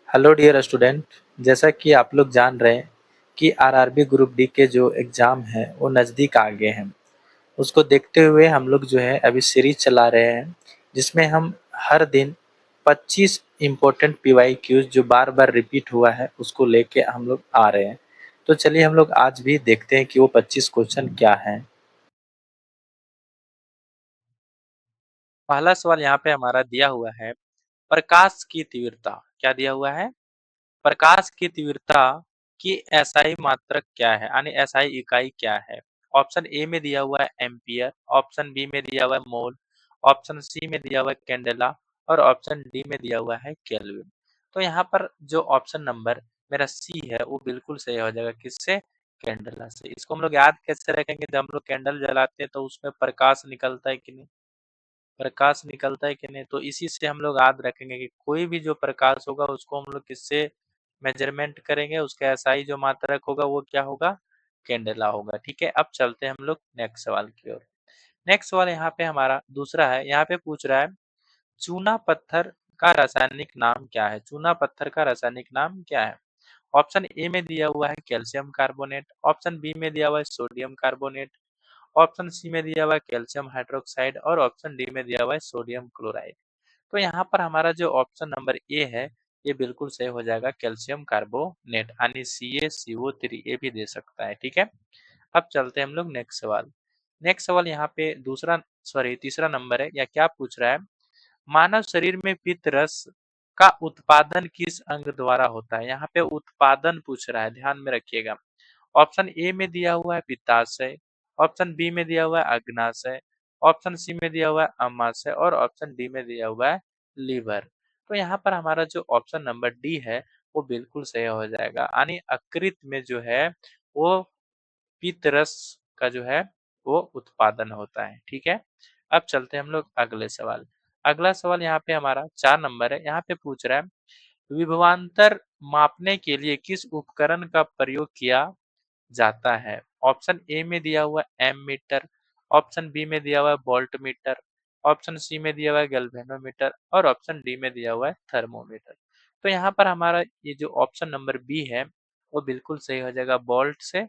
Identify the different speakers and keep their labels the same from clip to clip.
Speaker 1: Hello dear student. जैसा कि आप लोग जान रहे हैं कि आरआरबी ग्रुप डी के जो एग्ज़ाम है वो नज़दीक आ गए हैं। उसको देखते हुए हम लोग जो है अभी सीरीज चला रहे हैं जिसमें हम हर दिन 25 इम्पोर्टेंट पीवाईक्यूज जो बार बार रिपीट हुआ है उसको लेके हम लोग आ रहे हैं। तो चलिए हम लोग आज भी देखते हैं कि वो 25 क्वेश्चन क्या हैं। पहला सवाल यहाँ पे हमारा दिया हुआ है, प्रकाश की तीव्रता। क्या दिया हुआ है? प्रकाश की तीव्रता की एसआई मात्रक क्या है, यानी एसआई इकाई क्या है? ऑप्शन ए में दिया हुआ है एम्पियर, ऑप्शन बी में दिया हुआ है मोल, ऑप्शन सी में दिया हुआ है कैंडेला और ऑप्शन डी में दिया हुआ है केल्विन। तो यहाँ पर जो ऑप्शन नंबर मेरा सी है वो बिल्कुल सही हो जाएगा। किससे? कैंडेला से। इसको हम लोग याद कैसे रखेंगे? जब हम लोग कैंडल जलाते हैं तो उसमें प्रकाश निकलता है कि नहीं? प्रकाश निकलता है कि नहीं? तो इसी से हम लोग याद रखेंगे कि कोई भी जो प्रकाश होगा उसको हम लोग किससे मेजरमेंट करेंगे, उसका एसआई जो मात्रक होगा वो क्या होगा? कैंडेला होगा। ठीक है, अब चलते हैं हम लोग नेक्स्ट सवाल की ओर। नेक्स्ट सवाल यहाँ पे हमारा दूसरा है। यहाँ पे पूछ रहा है, चूना पत्थर का रासायनिक नाम क्या है? चूना पत्थर का रासायनिक नाम क्या है? ऑप्शन ए में दिया हुआ है कैल्शियम कार्बोनेट, ऑप्शन बी में दिया हुआ है सोडियम कार्बोनेट, ऑप्शन सी में दिया हुआ है कैल्शियम हाइड्रोक्साइड और ऑप्शन डी में दिया हुआ है सोडियम क्लोराइड। तो यहाँ पर हमारा जो ऑप्शन नंबर ए है ये बिल्कुल सही हो जाएगा, कैल्शियम कार्बोनेट, यानी CaCO3 ये भी दे सकता है। ठीक है, अब चलते हैं हम लोग नेक्स्ट सवाल। नेक्स्ट सवाल यहाँ पे तीसरा नंबर है। या क्या पूछ रहा है, मानव शरीर में पित्त रस का उत्पादन किस अंग द्वारा होता है? यहाँ पे उत्पादन पूछ रहा है, ध्यान में रखिएगा। ऑप्शन ए में दिया हुआ है पित्ताशय, ऑप्शन बी में दिया हुआ है अग्नाशय, ऑप्शन सी में दिया हुआ है अमाशय और ऑप्शन डी में दिया हुआ है लीवर। तो यहाँ पर हमारा जो ऑप्शन नंबर डी है वो बिल्कुल सही हो जाएगा, यानी यकृत में जो है वो पित्त रस का जो है वो उत्पादन होता है। ठीक है, अब चलते हैं हम लोग अगले सवाल। अगला सवाल यहाँ पे हमारा 4 नंबर है। यहाँ पे पूछ रहा है, विभवांतर मापने के लिए किस उपकरण का प्रयोग किया जाता है? ऑप्शन ए में दिया हुआ है एमीटर, ऑप्शन बी में दिया हुआ है वोल्ट मीटर, ऑप्शन सी में दिया हुआ है गैल्वेनोमीटर और ऑप्शन डी में दिया हुआ है थर्मोमीटर। तो यहाँ पर हमारा ये जो ऑप्शन नंबर बी है वो बिल्कुल सही हो जाएगा। वोल्ट से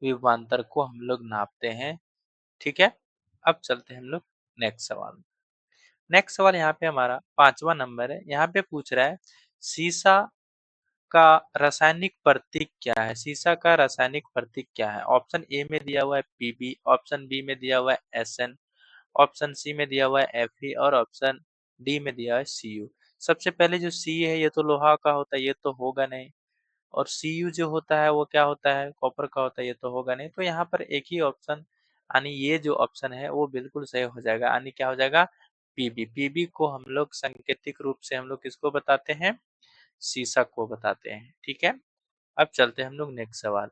Speaker 1: विभवांतर को हम लोग नापते हैं। ठीक है, अब चलते हैं हम लोग नेक्स्ट सवाल। नेक्स्ट सवाल यहाँ पे हमारा 5वां नंबर है। यहाँ पे पूछ रहा है, सीसा का रासायनिक प्रतीक क्या है? सीसा का रासायनिक प्रतीक क्या है? ऑप्शन ए में दिया हुआ है Pb, ऑप्शन बी में दिया हुआ है Sn, ऑप्शन सी में दिया हुआ है Fe और ऑप्शन डी में दिया है Cu। सबसे पहले जो सी है ये तो लोहा का होता है, ये तो होगा नहीं। और Cu जो होता है वो क्या होता है? कॉपर का होता है, ये तो होगा नहीं। तो यहाँ पर एक ही ऑप्शन, यानी ये जो ऑप्शन है वो बिल्कुल सही हो जाएगा, यानी क्या हो जाएगा? Pb। Pb को हम लोग सांकेतिक रूप से हम लोग किसको बताते हैं? शीशा को बताते हैं। ठीक है, अब चलते हैं हम लोग नेक्स्ट सवाल।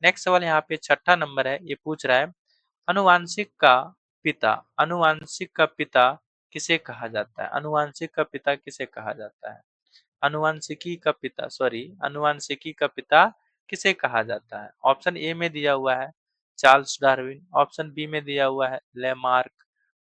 Speaker 1: नेक्स्ट सवाल यहाँ पे 6 नंबर है। ये पूछ रहा है, अनुवांशिक का अनुवांशिक का पिता किसे कहा जाता है? अनुवांशिक का पिता किसे कहा जाता है? अनुवांशिकी का पिता किसे कहा जाता है? ऑप्शन ए में दिया हुआ है चार्ल्स डार्विन, ऑप्शन बी में दिया हुआ है लेमार्क,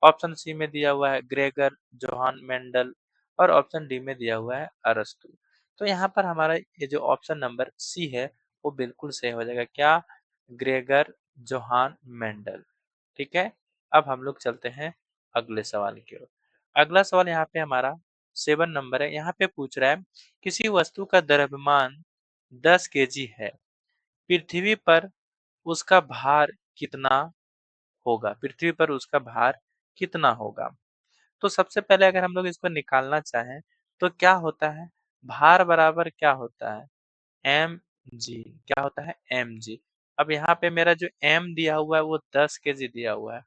Speaker 1: ऑप्शन सी में दिया हुआ है ग्रेगर जोहान मेंडल और ऑप्शन डी में दिया हुआ है अरस्तु। तो यहाँ पर हमारा ये जो ऑप्शन नंबर सी है वो बिल्कुल सही हो जाएगा। क्या? Gregor Johan Mendel. ठीक है, अब हम लोग चलते हैं अगले सवाल की ओर। अगला सवाल यहाँ पे हमारा 7 नंबर है। यहाँ पे पूछ रहा है, किसी वस्तु का द्रव्यमान 10 kg है, पृथ्वी पर उसका भार कितना होगा? पृथ्वी पर उसका भार कितना होगा? तो सबसे पहले अगर हम लोग इसको निकालना चाहें तो क्या होता है? भार बराबर क्या होता है? M G. क्या होता है? M G. अब यहाँ पे मेरा जो एम दिया हुआ है वो 10 kg दिया हुआ है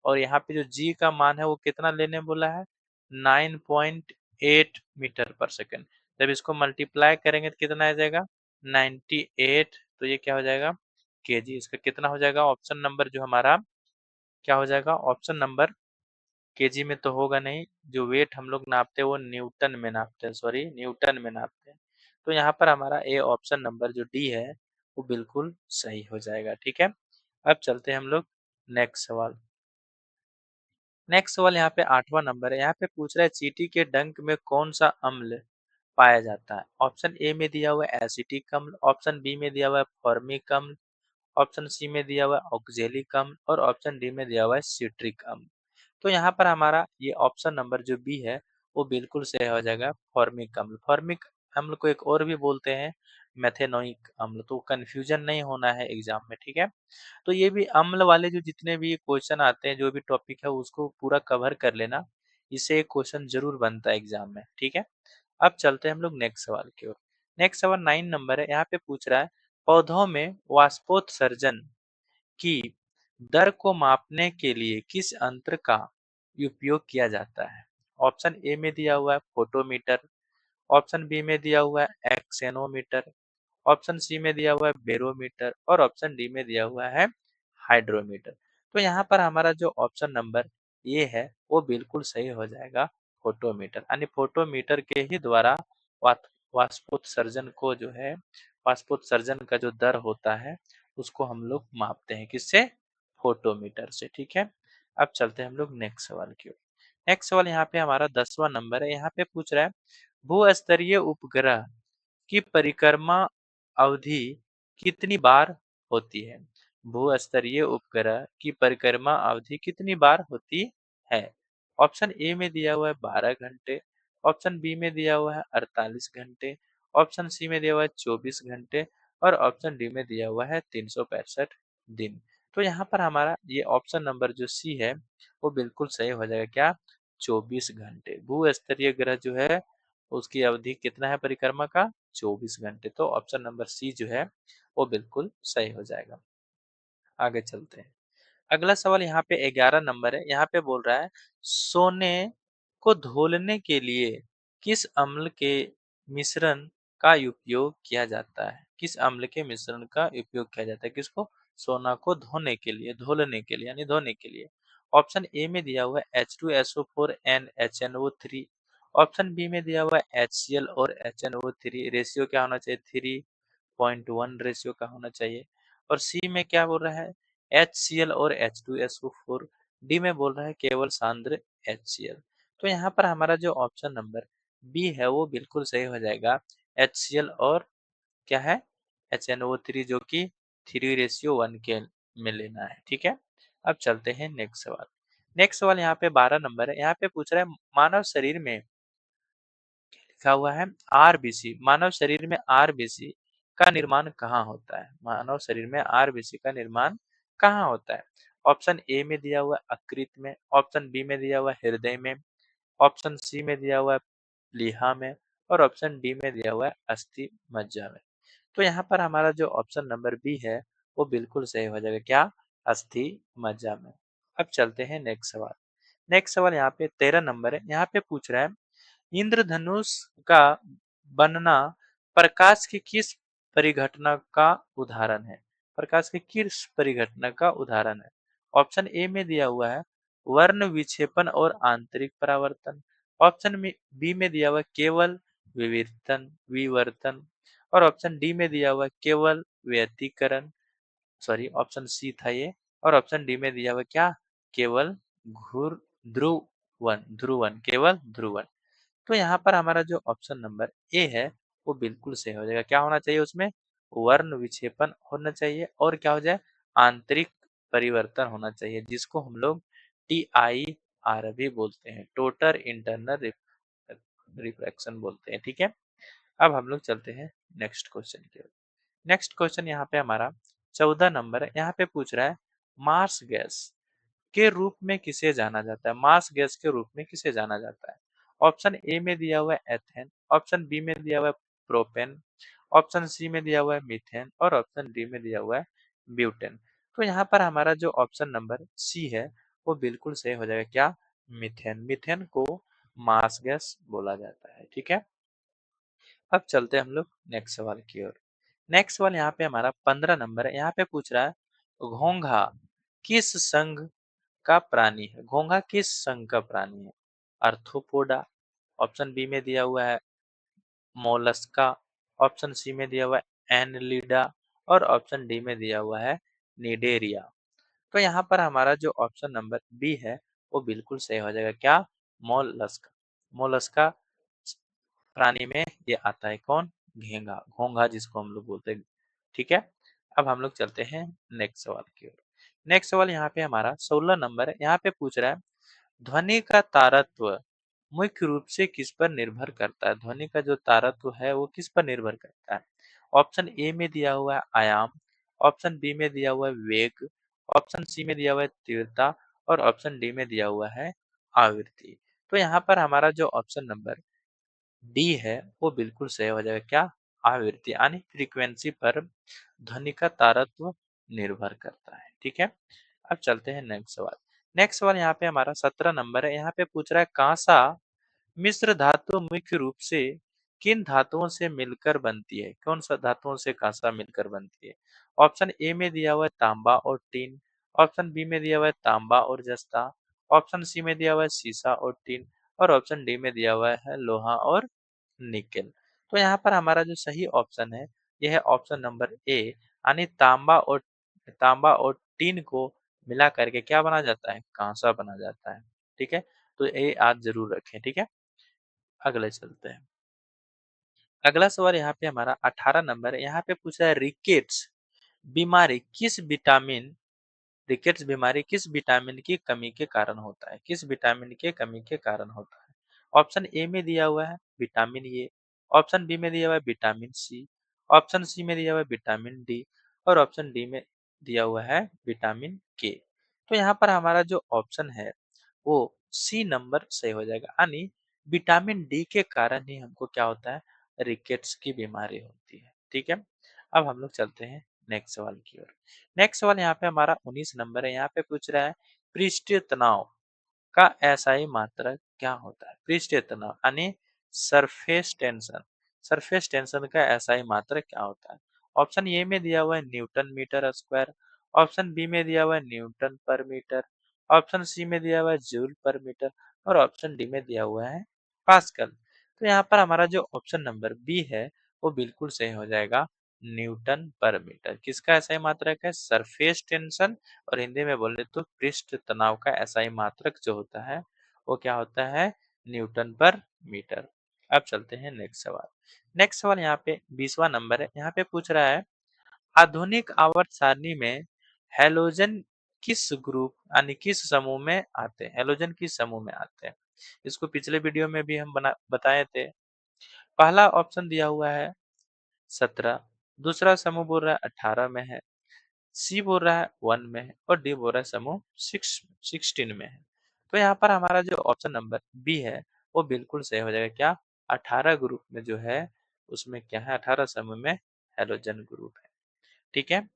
Speaker 1: और यहाँ पे जो जी का मान है वो कितना लेने बोला है? 9.8 मीटर पर सेकेंड। जब इसको मल्टीप्लाई करेंगे तो कितना आ जाएगा? 98। तो ये क्या हो जाएगा? केजी। इसका कितना हो जाएगा? ऑप्शन नंबर जो हमारा क्या हो जाएगा? ऑप्शन नंबर केजी में तो होगा नहीं, जो वेट हम लोग नापते हैं वो न्यूटन में नापते हैं, न्यूटन में नापते हैं। तो यहाँ पर हमारा ए ऑप्शन नंबर जो डी है वो बिल्कुल सही हो जाएगा। ठीक है, अब चलते हैं हम लोग नेक्स्ट सवाल। नेक्स्ट सवाल यहाँ पे 8वां नंबर है। यहाँ पे पूछ रहा है, चींटी के डंक में कौन सा अम्ल पाया जाता है? ऑप्शन ए में दिया हुआ है एसिटिक अम्ल, ऑप्शन बी में दिया हुआ है फॉर्मिक अम्ल, ऑप्शन सी में दिया हुआ है ऑक्जेलिक अम्ल और ऑप्शन डी में दिया हुआ है सिट्रिक अम्ल। तो यहाँ पर हमारा ये ऑप्शन नंबर जो बी है वो बिल्कुल सही हो जाएगा, फॉर्मिक अम्ल। फॉर्मिक अम्ल को एक और भी बोलते हैं मेथेनोइक अम्ल, तो कंफ्यूजन नहीं होना है एग्जाम में, ठीक है। तो ये भी अम्ल वाले जो जितने भी क्वेश्चन आते हैं, जो भी टॉपिक है उसको पूरा कवर कर लेना, इससे एक क्वेश्चन जरूर बनता है एग्जाम में, ठीक है। अब चलते हैं हम लोग नेक्स्ट सवाल की ओर। नेक्स्ट सवाल 9 नंबर है, यहाँ पे पूछ रहा है पौधों में वाष्पोत्सर्जन की दर को मापने के लिए किस यंत्र का उपयोग किया जाता है? ऑप्शन ए में दिया हुआ है फोटोमीटर, ऑप्शन बी में दिया हुआ है एक्सेनोमीटर, ऑप्शन सी में दिया हुआ है बेरोमीटर और ऑप्शन डी में दिया हुआ है हाइड्रोमीटर। तो यहाँ पर हमारा जो ऑप्शन नंबर ए है वो बिल्कुल सही हो जाएगा, फोटोमीटर। यानी फोटोमीटर के ही द्वारा वाष्पोत्सर्जन को जो है, वाष्पोत्सर्जन का जो दर होता है उसको हम लोग मापते हैं, किससे? फोटोमीटर से, ठीक है। अब चलते हैं हम लोग नेक्स्ट सवाल की ओर। नेक्स्ट सवाल यहाँ पे हमारा 10वां नंबर है, यहाँ पे पूछ रहा है भूस्तरीय उपग्रह की परिक्रमा अवधि कितनी बार होती है? भूस्तरीय उपग्रह की परिक्रमा अवधि कितनी बार होती है? ऑप्शन ए में दिया हुआ है 12 घंटे, ऑप्शन बी में दिया हुआ है 48 घंटे, ऑप्शन सी में दिया हुआ है 24 घंटे और ऑप्शन डी में दिया हुआ है 365 दिन। तो यहाँ पर हमारा ये ऑप्शन नंबर जो सी है वो बिल्कुल सही हो जाएगा, क्या? 24 घंटे। भूस्तरीय ग्रह जो है उसकी अवधि कितना है परिक्रमा का? 24 घंटे। तो ऑप्शन नंबर सी जो है वो बिल्कुल सही हो जाएगा। आगे चलते हैं। अगला सवाल यहाँ पे 11 नंबर है, यहाँ पे बोल रहा है सोने को धोलने के लिए किस अम्ल के मिश्रण का उपयोग किया जाता है? किस अम्ल के मिश्रण का उपयोग किया जाता है किसको? सोना को धोने के लिए, धोलने के लिए यानी धोने के लिए। ऑप्शन ए में दिया हुआ है H2SO4 and HNO3, option B में दिया हुआ है HCl और HNO3, रेशियो क्या होना चाहिए? 3:1 रेशियो का होना चाहिए। और सी में क्या बोल रहा है? HCl और H2SO4। डी में बोल रहा है केवल सांद्र HCl। तो यहाँ पर हमारा जो ऑप्शन नंबर बी है वो बिल्कुल सही हो जाएगा, HCl और क्या है? HNO3, जो कि 3:1 के में लेना है, ठीक है। अब चलते हैं नेक्स्ट सवाल। नेक्स्ट सवाल यहाँ पे 12 नंबर है, यहाँ पे पूछ रहा है मानव शरीर में लिखा हुआ है आरबीसी, मानव शरीर में आरबीसी का निर्माण कहाँ होता है? मानव शरीर में आरबीसी का निर्माण कहाँ होता है? ऑप्शन ए में दिया हुआ है यकृत में, ऑप्शन बी में दिया हुआ है हृदय में, ऑप्शन सी में दिया हुआ है प्लीहा में और ऑप्शन डी में दिया हुआ है अस्थि मज्जा में। तो यहाँ पर हमारा जो ऑप्शन नंबर बी है वो बिल्कुल सही हो जाएगा, क्या? अस्थि मज्जा में। अब चलते हैं नेक्स्ट सवाल। नेक्स्ट सवाल यहाँ पे 13 नंबर है, यहाँ पे पूछ रहा है इंद्रधनुष का बनना प्रकाश की किस परिघटना का उदाहरण है? प्रकाश की किस परिघटना का उदाहरण है? ऑप्शन ए में दिया हुआ है वर्ण विक्षेपण और आंतरिक परावर्तन, ऑप्शन बी में दिया हुआ है केवल विवर्तन और ऑप्शन डी में दिया हुआ है केवल व्यतिकरण, सॉरी ऑप्शन सी था ये, और ऑप्शन डी में दिया हुआ है क्या? केवल घूर ध्रुवन, ध्रुवन, केवल ध्रुवन। तो यहाँ पर हमारा जो ऑप्शन नंबर ए है वो बिल्कुल सही हो जाएगा। क्या होना चाहिए उसमें? वर्ण विक्षेपण होना चाहिए और क्या हो जाए? आंतरिक परिवर्तन होना चाहिए, जिसको हम लोग TIR भी बोलते हैं, टोटल इंटरनल रिफ्रैक्शन बोलते हैं, ठीक है। अब हम लोग चलते हैं नेक्स्ट क्वेश्चन की ओर। नेक्स्ट क्वेश्चन यहाँ पे हमारा 14 नंबर है, यहाँ पे पूछ रहा है मार्स गैस के रूप में किसे जाना जाता है? मार्स गैस के रूप में किसे जाना जाता है? ऑप्शन ए में दिया हुआ है एथेन, ऑप्शन बी में दिया हुआ है प्रोपेन, ऑप्शन सी में दिया हुआ है मीथेन और ऑप्शन डी में दिया हुआ है ब्यूटेन। तो यहाँ पर हमारा जो ऑप्शन नंबर सी है वो बिल्कुल सही हो जाएगा, क्या? मीथेन। मीथेन को मार्स गैस बोला जाता है, ठीक है। अब चलते हैं हम लोग नेक्स्ट सवाल की ओर। नेक्स्ट सवाल यहाँ पे हमारा 15 नंबर है, यहाँ पे पूछ रहा है घोंघा किस संघ का प्राणी है? घोंघा किस संघ का प्राणी है? आर्थ्रोपोडा, ऑप्शन बी में दिया हुआ है मोलस्का, ऑप्शन सी में दिया हुआ है एनलिडा और ऑप्शन डी में दिया हुआ है निडेरिया। तो यहाँ पर हमारा जो ऑप्शन नंबर बी है वो बिल्कुल सही हो जाएगा, क्या? मोलस्का। मोलस्का प्राणी में ये आता है कौन? घेंघा, घोंघा जिसको हम लोग बोलते हैं। ठीक है, अब हम लोग चलते हैं नेक्स्ट सवाल की ओर। नेक्स्ट सवाल यहाँ पे हमारा 16 नंबर है। यहाँ पे पूछ रहा है ध्वनि का तारत्व मुख्य रूप से किस पर निर्भर करता है? ध्वनि का जो तारत्व है वो किस पर निर्भर करता है? ऑप्शन ए में दिया हुआ है आयाम, ऑप्शन बी में दिया हुआ है वेग, ऑप्शन सी में दिया हुआ है तीव्रता और ऑप्शन डी में दिया हुआ है आवृत्ति। तो यहाँ पर हमारा जो ऑप्शन नंबर डी है वो बिल्कुल सही हो जाएगा। क्या? आवृत्ति यानी फ्रीक्वेंसी पर ध्वनि का तारत्व निर्भर करता है। ठीक है, अब चलते हैं नेक्स्ट सवाल। नेक्स्ट सवाल यहाँ पे हमारा 17 नंबर है। यहाँ पे पूछ रहा है कांसा मिश्र धातु मुख्य रूप से किन धातुओं से मिलकर बनती है? कौन सा धातुओं से कांसा मिलकर बनती है? ऑप्शन ए में दिया हुआ है तांबा और टीन, ऑप्शन बी में दिया हुआ है तांबा और जस्ता, ऑप्शन सी में दिया हुआ है सीसा और टीन और ऑप्शन डी में दिया हुआ है लोहा और निकेल। तो यहाँ पर हमारा जो सही ऑप्शन है यह है ऑप्शन नंबर ए यानी तांबा और टीन को मिला करके क्या बना जाता है? कांसा बना जाता है। ठीक है, तो ये याद जरूर रखें। ठीक है, अगले चलते हैं। अगला सवाल यहाँ पे हमारा 18 नंबर है। यहाँ पे पूछा है बीमारी किस विटामिन रिकेट्स बीमारी किस विटामिन की कमी के कारण होता है? किस विटामिन के कमी के कारण होता है? ऑप्शन ए में दिया हुआ है विटामिन ए, ऑप्शन बी में दिया हुआ है विटामिन सी, ऑप्शन सी में दिया हुआ है विटामिन डी और ऑप्शन डी में दिया हुआ है विटामिन के। तो यहाँ पर हमारा जो ऑप्शन है वो सी नंबर सही हो जाएगा यानी विटामिन डी के कारण ही हमको क्या होता है? रिकेट्स की बीमारी होती है। ठीक है, अब हम लोग चलते हैं नेक्स्ट सवाल की ओर। नेक्स्ट सवाल यहाँ पे हमारा 19 नंबर है। यहाँ पे पूछ रहा है पृष्ठीय तनाव का एसआई मात्रक क्या होता है? पृष्ठीय तनाव यानी सरफेस टेंशन, सरफेस टेंशन का एसआई मात्रक क्या होता है? ऑप्शन ए में दिया हुआ है newton metre square, option B में दिया हुआ है न्यूटन पर मीटर, ऑप्शन सी में दिया हुआ है जूल पर मीटर और ऑप्शन डी में दिया हुआ है पास्कल। तो यहाँ पर हमारा जो ऑप्शन नंबर बी है वो बिल्कुल सही हो जाएगा, न्यूटन पर मीटर। किसका एसआई मात्रक है? सरफेस टेंशन और हिंदी में बोले तो पृष्ठ तनाव का एसआई मात्रक जो होता है वो क्या होता है? न्यूटन पर मीटर। अब चलते हैं नेक्स्ट सवाल। नेक्स्ट सवाल यहाँ पे 20वां नंबर है। यहाँ पे पूछ रहा है आधुनिक आवर्त सारणी में हैलोजन किस ग्रुप यानी किस समूह में आते हैं? हैलोजन किस समूह में आते हैं? इसको पिछले वीडियो में भी हम बताए थे। पहला ऑप्शन दिया हुआ है 17, दूसरा समूह बोल रहा है 18 में है, सी बोल रहा है 1 में है और डी बोल रहा है समूह 16 में है। तो यहाँ पर हमारा जो ऑप्शन नंबर बी है वो बिल्कुल सही हो जाएगा। क्या? 18 ग्रुप में जो है उसमें क्या है? 18 समूह में हैलोजन ग्रुप है। ठीक है,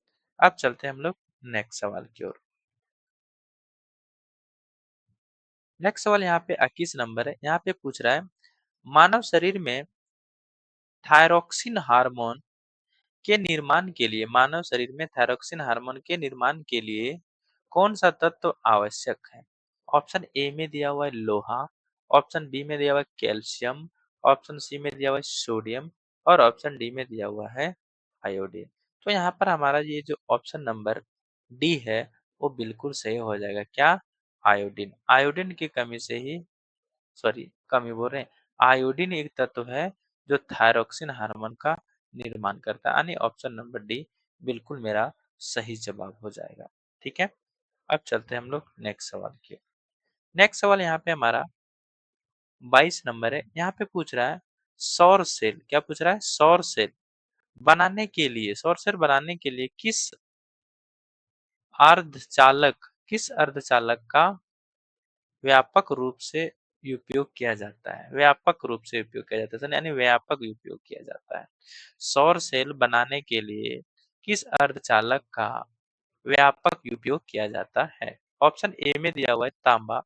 Speaker 1: अब चलते हैं हम लोग नेक्स्ट सवाल की ओर। नेक्स्ट सवाल यहाँ पे 21 नंबर है। यहाँ पे पूछ रहा है मानव शरीर में थायरोक्सिन हार्मोन के निर्माण के लिए मानव शरीर में थायरोक्सिन हार्मोन के निर्माण के लिए कौन सा तत्व आवश्यक है? ऑप्शन ए में दिया हुआ है लोहा, ऑप्शन बी में दिया हुआ है कैल्शियम, ऑप्शन सी में दिया हुआ है सोडियम और ऑप्शन डी में दिया हुआ है आयोडीन। तो यहाँ पर हमारा ये जो ऑप्शन नंबर डी है वो बिल्कुल सही हो जाएगा। क्या? आयोडीन। आयोडीन की कमी से ही कमी बोल रहे हैं, आयोडीन एक तत्व है जो थायरोक्सिन हार्मोन का निर्माण करता है यानी ऑप्शन नंबर डी बिल्कुल मेरा सही जवाब हो जाएगा। ठीक है, अब चलते हैं हम लोग नेक्स्ट सवाल की। नेक्स्ट सवाल यहाँ पे हमारा 22 नंबर है। यहाँ पे पूछ रहा है सौर सेल, क्या पूछ रहा है? सौर सेल बनाने के लिए किस अर्धचालक का व्यापक रूप से उपयोग किया जाता है? व्यापक रूप से उपयोग किया जाता है यानी व्यापक उपयोग किया जाता है। सौर सेल बनाने के लिए किस अर्धचालक का व्यापक उपयोग किया जाता है? ऑप्शन ए में दिया हुआ है तांबा,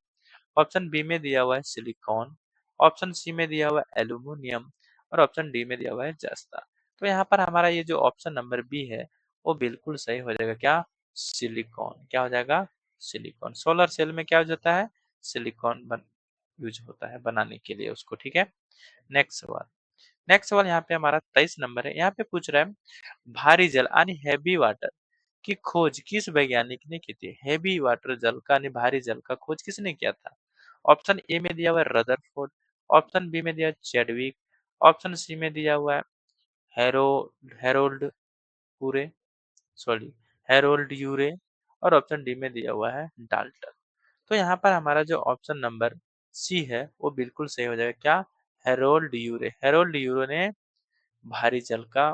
Speaker 1: ऑप्शन बी में दिया हुआ है सिलिकॉन, ऑप्शन सी में दिया हुआ है एल्यूमिनियम और ऑप्शन डी में दिया हुआ है जस्ता। तो यहाँ पर हमारा ये जो ऑप्शन नंबर बी है वो बिल्कुल सही हो जाएगा। क्या? सिलिकॉन। क्या हो जाएगा? सिलिकॉन। सोलर सेल में क्या हो जाता है? सिलिकॉन यूज होता है बनाने के लिए उसको। ठीक है, नेक्स्ट सवाल यहाँ पे हमारा 23 नंबर है। यहाँ पे पूछ रहा है भारी जल यानी हैवी वाटर की खोज किस वैज्ञानिक ने की थी? हैवी वाटर जल का यानी भारी जल का खोज किसने किया था? ऑप्शन ए में दिया हुआ है रदरफोर्ड, ऑप्शन बी में दिया चैडविक, ऑप्शन सी में दिया हुआ है हेरो हेरोल्ड पूरे सॉरी हेरोल्ड यूरे और ऑप्शन डी में दिया हुआ है डाल्टन। तो यहाँ पर हमारा जो ऑप्शन नंबर सी है वो बिल्कुल सही हो जाएगा। क्या? हेरोल्ड यूरो ने भारी जल का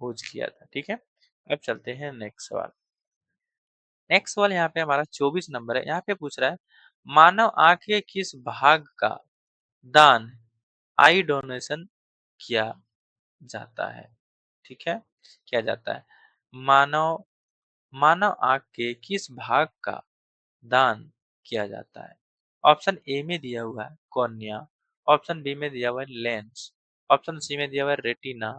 Speaker 1: खोज किया था। ठीक है, अब चलते हैं नेक्स्ट सवाल। नेक्स्ट सवाल यहाँ पे हमारा 24 नंबर है। यहाँ पे पूछ रहा है मानव आंख के किस भाग का दान आई डोनेशन किया जाता है? ठीक है, किया जाता है। मानव मानव आंख के किस भाग का दान किया जाता है? ऑप्शन ए में दिया हुआ है कॉर्निया, ऑप्शन बी में दिया हुआ है लेंस, ऑप्शन सी में दिया हुआ है रेटिना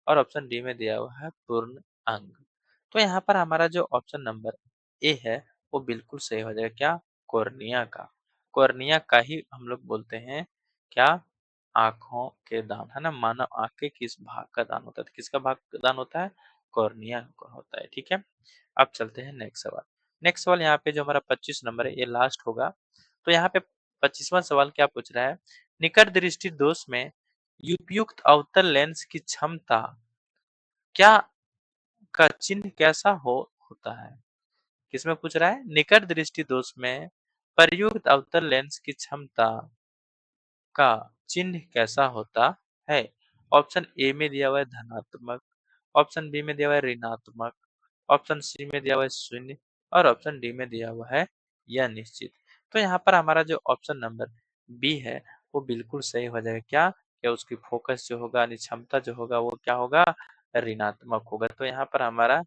Speaker 1: और ऑप्शन डी में दिया हुआ है पूर्ण अंग। तो यहाँ पर हमारा जो ऑप्शन नंबर ए है वो बिल्कुल सही हो जाएगा। क्या? कॉर्निया का। कॉर्निया का ही हम लोग बोलते हैं क्या? आंखों के दान, है ना। मानव आंख के किस भाग का दान होता है? तो किसका भाग का दान होता है? कॉर्निया का होता है। ठीक है, अब चलते हैं नेक्स्ट सवाल। नेक्स्ट सवाल यहाँ पे जो हमारा 25 नंबर है ये लास्ट होगा। तो यहाँ पे 25वां सवाल क्या पूछ रहा है? निकट दृष्टि दोष में उपयुक्त अवतल लेंस की क्षमता क्या का चिन्ह कैसा होता है? किसमें पूछ रहा है? निकट दृष्टि दोष में प्रयुक्त अवतल लेंस की क्षमता का चिन्ह कैसा होता है? ऑप्शन ए में दिया हुआ है धनात्मक, ऑप्शन बी में दिया हुआ है ऋणात्मक, ऑप्शन सी में दिया हुआ है शून्य और ऑप्शन डी में दिया हुआ है यह निश्चित। तो यहाँ पर हमारा जो ऑप्शन नंबर बी है वो बिल्कुल सही हो जाएगा। क्या? क्या उसकी फोकस जो होगा यानी क्षमता जो होगा वो क्या होगा? ऋणात्मक होगा। तो यहाँ पर हमारा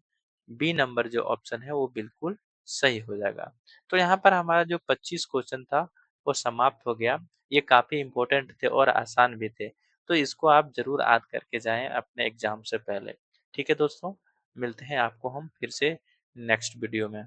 Speaker 1: बी नंबर जो ऑप्शन है वो बिल्कुल सही हो जाएगा। तो यहाँ पर हमारा जो 25 क्वेश्चन था वो समाप्त हो गया। ये काफी इंपॉर्टेंट थे और आसान भी थे। तो इसको आप जरूर याद करके जाएं अपने एग्जाम से पहले। ठीक है दोस्तों, मिलते हैं आपको हम फिर से नेक्स्ट वीडियो में।